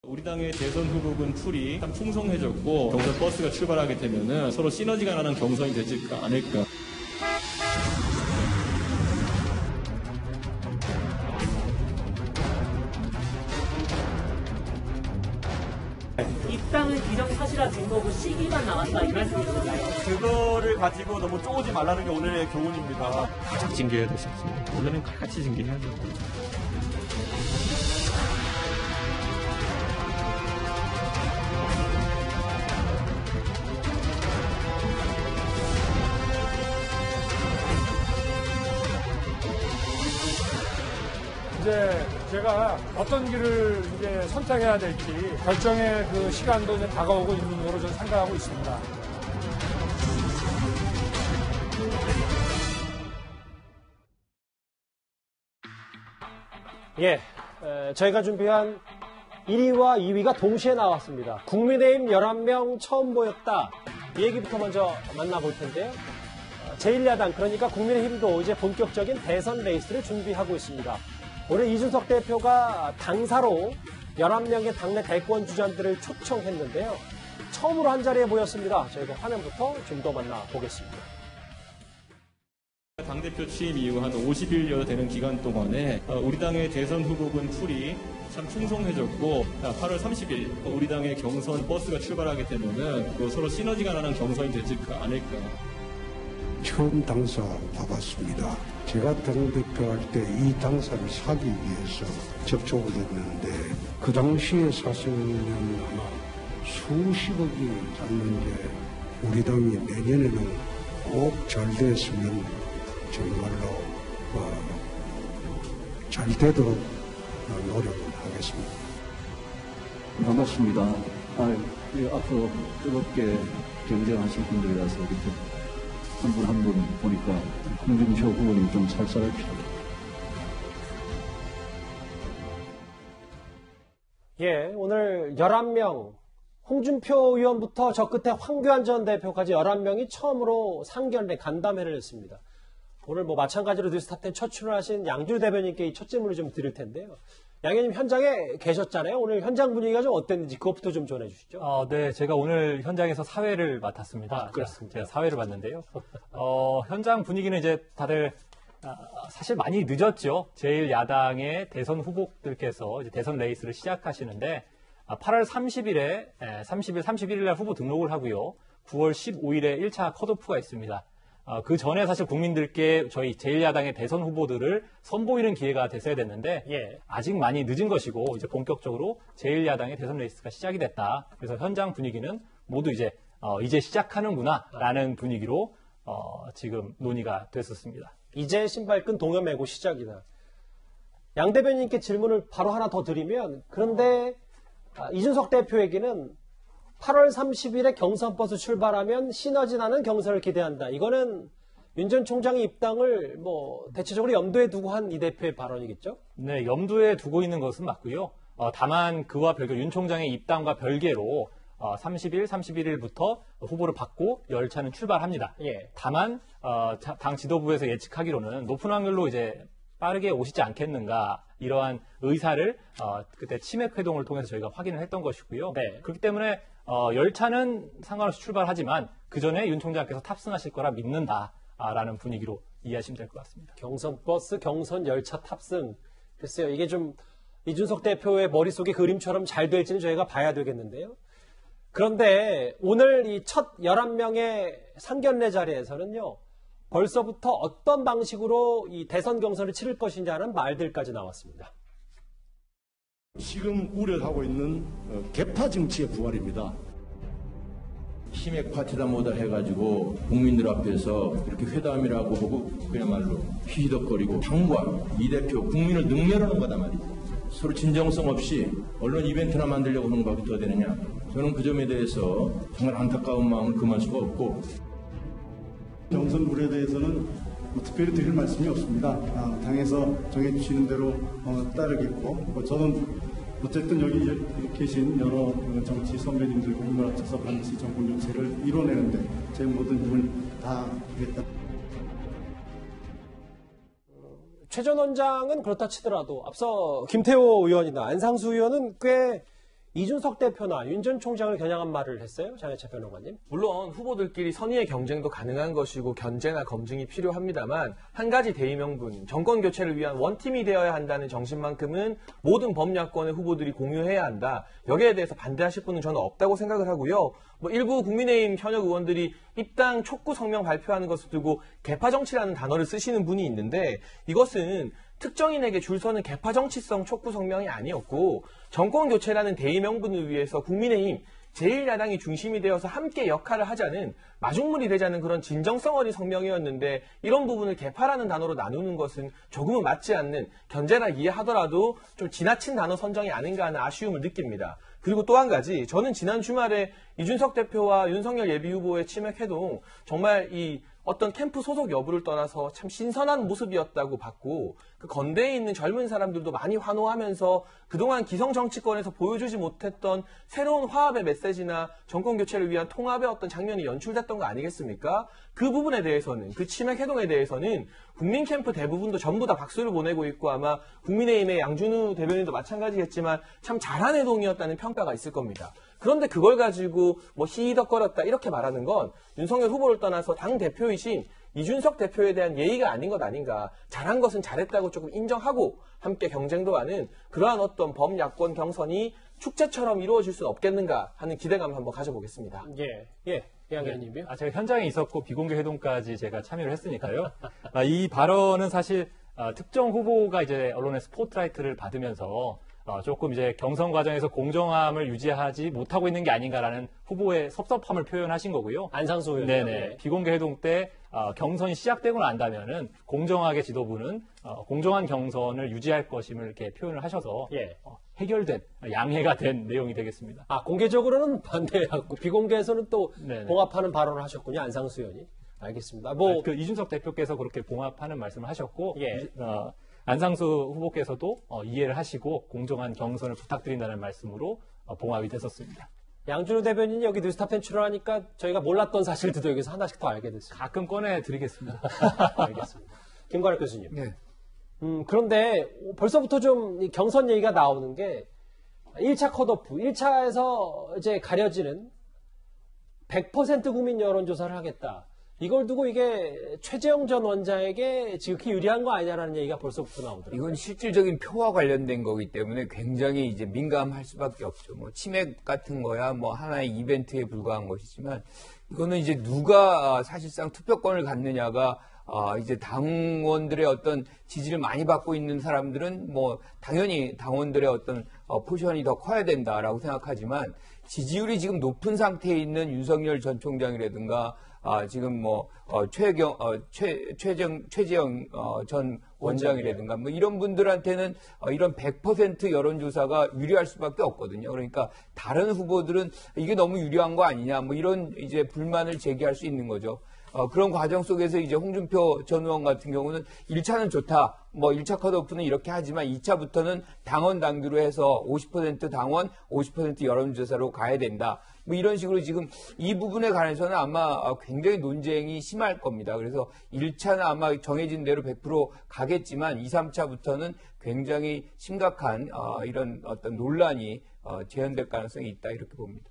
우리 당의 대선 후보군 풀이 참 풍성해졌고 경선 버스가 출발하게 되면은 서로 시너지가 나는 경선이 되지 않을까. 입당은 기정사실화 된 거고 시기만 남았다 이 말씀이신가요? 그거를 가지고 너무 쪼지 말라는 게 오늘의 교훈입니다. 바짝 징계해야 될 수 없습니다. 원래는 칼같이 징계해야죠. 이제 제가 어떤 길을 이제 선택해야 될지 결정의 그 시간도 이제 다가오고 있는 거로 저는 생각하고 있습니다. 예, 저희가 준비한 1위와 2위가 동시에 나왔습니다. 국민의힘 11명 처음 보였다. 이 얘기부터 먼저 만나볼 텐데요. 제1야당, 그러니까 국민의힘도 이제 본격적인 대선 레이스를 준비하고 있습니다. 올해 이준석 대표가 당사로 11명의 당내 대권 주자들을 초청했는데요. 처음으로 한자리에 모였습니다. 저희가 화면부터 좀 더 만나보겠습니다. 당대표 취임 이후 한 50일여 되는 기간 동안에 우리 당의 대선 후보군 풀이 참 풍성해졌고 8월 30일 우리 당의 경선 버스가 출발하게 되면은 서로 시너지가 나는 경선이 되지 않을까. 처음 당사 와봤습니다. 제가 당대표 할 때 이 당사를 사기 위해서 접촉을 했는데 그 당시에 샀으면 아마 수십억이 잡는데 우리 당이 내년에는 꼭 잘 됐으면 정말로 잘 되도록 노력을 하겠습니다. 반갑습니다. 앞으로 뜨겁게 경쟁하실 분들이라서 이렇게 한 분 한 분 보니까 홍준표 후보님 좀 쌀쌀할 필요합니다. 예, 오늘 11명, 홍준표 의원부터 저 끝에 황교안 전 대표까지 11명이 처음으로 상견례 간담회를 했습니다. 오늘 마찬가지로 뉴스탑10 첫 출연하신 양주 대변인께 이 첫 질문을 좀 드릴 텐데요. 양 의원님 현장에 계셨잖아요. 오늘 현장 분위기가 좀 어땠는지 그것부터 좀 전해주시죠. 네, 제가 오늘 현장에서 사회를 맡았습니다. 그렇습니다. 제가 사회를 맡는데요. 현장 분위기는 이제 다들 사실 많이 늦었죠. 제1야당의 대선 후보들께서 이제 대선 레이스를 시작하시는데 8월 30일에 30일, 31일 날 후보 등록을 하고요. 9월 15일에 1차 컷오프가 있습니다. 그 전에 사실 국민들께 저희 제1야당의 대선 후보들을 선보이는 기회가 됐어야 됐는데 아직 많이 늦은 것이고 이제 본격적으로 제1야당의 대선 레이스가 시작이 됐다. 그래서 현장 분위기는 모두 이제 시작하는구나라는 분위기로 지금 논의가 됐었습니다. 이제 신발끈 동여매고 시작이다. 양 대변인께 질문을 바로 하나 더 드리면 그런데 이준석 대표에게는 8월 30일에 경선버스 출발하면 시너지 나는 경선을 기대한다. 이거는 윤 전 총장의 입당을 대체적으로 염두에 두고 한 이 대표의 발언이겠죠? 네, 염두에 두고 있는 것은 맞고요. 다만 그와 별개로 윤 총장의 입당과 별개로 30일, 31일부터 후보를 받고 열차는 출발합니다. 다만 당 지도부에서 예측하기로는 높은 확률로 이제 빠르게 오시지 않겠는가 이러한 의사를 그때 치맥 회동을 통해서 저희가 확인을 했던 것이고요. 그렇기 때문에 열차는 상관없이 출발하지만 그 전에 윤 총장께서 탑승하실 거라 믿는다라는 분위기로 이해하시면 될 것 같습니다. 경선 버스, 경선 열차 탑승. 글쎄요, 이게 좀 이준석 대표의 머릿속의 그림처럼 잘 될지는 저희가 봐야 되겠는데요. 그런데 오늘 이 첫 11명의 상견례 자리에서는요. 벌써부터 어떤 방식으로 이 대선 경선을 치를 것인지 하는 말들까지 나왔습니다. 지금 우려하고 있는 개파 정치의 부활입니다. 치맥 파티다 뭐다 해가지고 국민들 앞에서 이렇게 회담이라고 보고 그야말로 휘덕거리고 당과 이 대표 국민을 능멸하는 거다 말이죠. 서로 진정성 없이 언론 이벤트나 만들려고 하는 것밖에 더 되느냐. 저는 그 점에 대해서 정말 안타까운 마음을 금할 수가 없고 경선물에 대해서는 특별히 드릴 말씀이 없습니다. 당에서 정해주시는 대로 따르겠고 저는 어쨌든 여기 계신 여러 정치 선배님들과 힘을 합쳐서 반드시 정권 교체를 이뤄내는데 제 모든 힘을 다하겠다. 최 전 원장은 그렇다 치더라도 앞서 김태호 의원이나 안상수 의원은 꽤 이준석 대표나 윤 전 총장을 겨냥한 말을 했어요. 장혜철 변호사님. 물론 후보들끼리 선의의 경쟁도 가능한 것이고 견제나 검증이 필요합니다만 한 가지 대의 명분, 정권 교체를 위한 원팀이 되어야 한다는 정신만큼은 모든 범야권의 후보들이 공유해야 한다. 여기에 대해서 반대하실 분은 저는 없다고 생각을 하고요. 일부 국민의힘 현역 의원들이 입당 촉구 성명 발표하는 것을 두고 개파 정치라는 단어를 쓰시는 분이 있는데 이것은 특정인에게 줄 서는 개파 정치성 촉구 성명이 아니었고 정권 교체라는 대의 명분을 위해서 국민의힘 제1야당이 중심이 되어서 함께 역할을 하자는 마중물이 되자는 그런 진정성 어린 성명이었는데 이런 부분을 개파라는 단어로 나누는 것은 조금은 맞지 않는 견제나 이해하더라도 좀 지나친 단어 선정이 아닌가 하는 아쉬움을 느낍니다. 그리고 또 한 가지 저는 지난 주말에 이준석 대표와 윤석열 예비후보의 치맥회동 정말 이 어떤 캠프 소속 여부를 떠나서 참 신선한 모습이었다고 봤고 그 건대에 있는 젊은 사람들도 많이 환호하면서 그동안 기성 정치권에서 보여주지 못했던 새로운 화합의 메시지나 정권 교체를 위한 통합의 어떤 장면이 연출됐던 거 아니겠습니까? 그 부분에 대해서는 그 치맥 회동에 대해서는 국민 캠프 대부분도 전부 다 박수를 보내고 있고 아마 국민의힘의 양준우 대변인도 마찬가지겠지만 참 잘한 회동이었다는 평가가 있을 겁니다. 그런데 그걸 가지고 히히덕거렸다 이렇게 말하는 건 윤석열 후보를 떠나서 당 대표이신 이준석 대표에 대한 예의가 아닌 것 아닌가. 잘한 것은 잘했다고 조금 인정하고 함께 경쟁도 하는 그러한 어떤 범야권 경선이 축제처럼 이루어질 수는 없겠는가 하는 기대감을 한번 가져보겠습니다. 이학년님이요? 제가 현장에 있었고 비공개 회동까지 제가 참여를 했으니까요. 이 발언은 사실 특정 후보가 이제 언론의 스포트라이트를 받으면서 조금 이제 경선 과정에서 공정함을 유지하지 못하고 있는 게 아닌가라는 후보의 섭섭함을 표현하신 거고요. 안상수 의원. 네네. 비공개 회동 때 경선이 시작되고 난다면은 공정하게 지도부는 공정한 경선을 유지할 것임을 이렇게 표현을 하셔서 해결된 양해가 된 내용이 되겠습니다. 공개적으로는 반대하고 비공개에서는 또 봉합하는 발언을 하셨군요. 안상수 의원이. 알겠습니다. 이준석 대표께서 그렇게 봉합하는 말씀을 하셨고 안상수 후보께서도 이해를 하시고 공정한 경선을 부탁드린다는 말씀으로 봉합이 됐었습니다. 양준우 대변인이 여기 뉴스타팬 출연하니까 저희가 몰랐던 사실들도 여기서 하나씩 더 알게 됐습니다. 가끔 꺼내드리겠습니다. 알겠습니다. 김관욱 교수님. 그런데 벌써부터 좀 경선 얘기가 나오는 게 1차 컷오프, 1차에서 이제 가려지는 100% 국민 여론조사를 하겠다. 이걸 두고 이게 최재형 전 원장에게 지극히 유리한 거 아니냐라는 얘기가 벌써부터 나오더라고요. 이건 실질적인 표와 관련된 거기 때문에 굉장히 이제 민감할 수밖에 없죠. 치맥 같은 거야 하나의 이벤트에 불과한 것이지만 이거는 이제 누가 사실상 투표권을 갖느냐가 이제 당원들의 어떤 지지를 많이 받고 있는 사람들은 당연히 당원들의 어떤 포션이 더 커야 된다라고 생각하지만 지지율이 지금 높은 상태에 있는 윤석열 전 총장이라든가 지금 최재형 전 원장이라든가 이런 분들한테는 이런 100% 여론조사가 유리할 수밖에 없거든요. 그러니까 다른 후보들은 이게 너무 유리한 거 아니냐 이런 이제 불만을 제기할 수 있는 거죠. 그런 과정 속에서 이제 홍준표 전 의원 같은 경우는 1차는 좋다. 1차 컷오프는 이렇게 하지만 2차부터는 당원 당규로 해서 50% 당원, 50% 여론조사로 가야 된다. 이런 식으로 지금 이 부분에 관해서는 아마 굉장히 논쟁이 심할 겁니다. 그래서 1차는 아마 정해진 대로 100% 가겠지만 2, 3차부터는 굉장히 심각한 이런 어떤 논란이 재현될 가능성이 있다 이렇게 봅니다.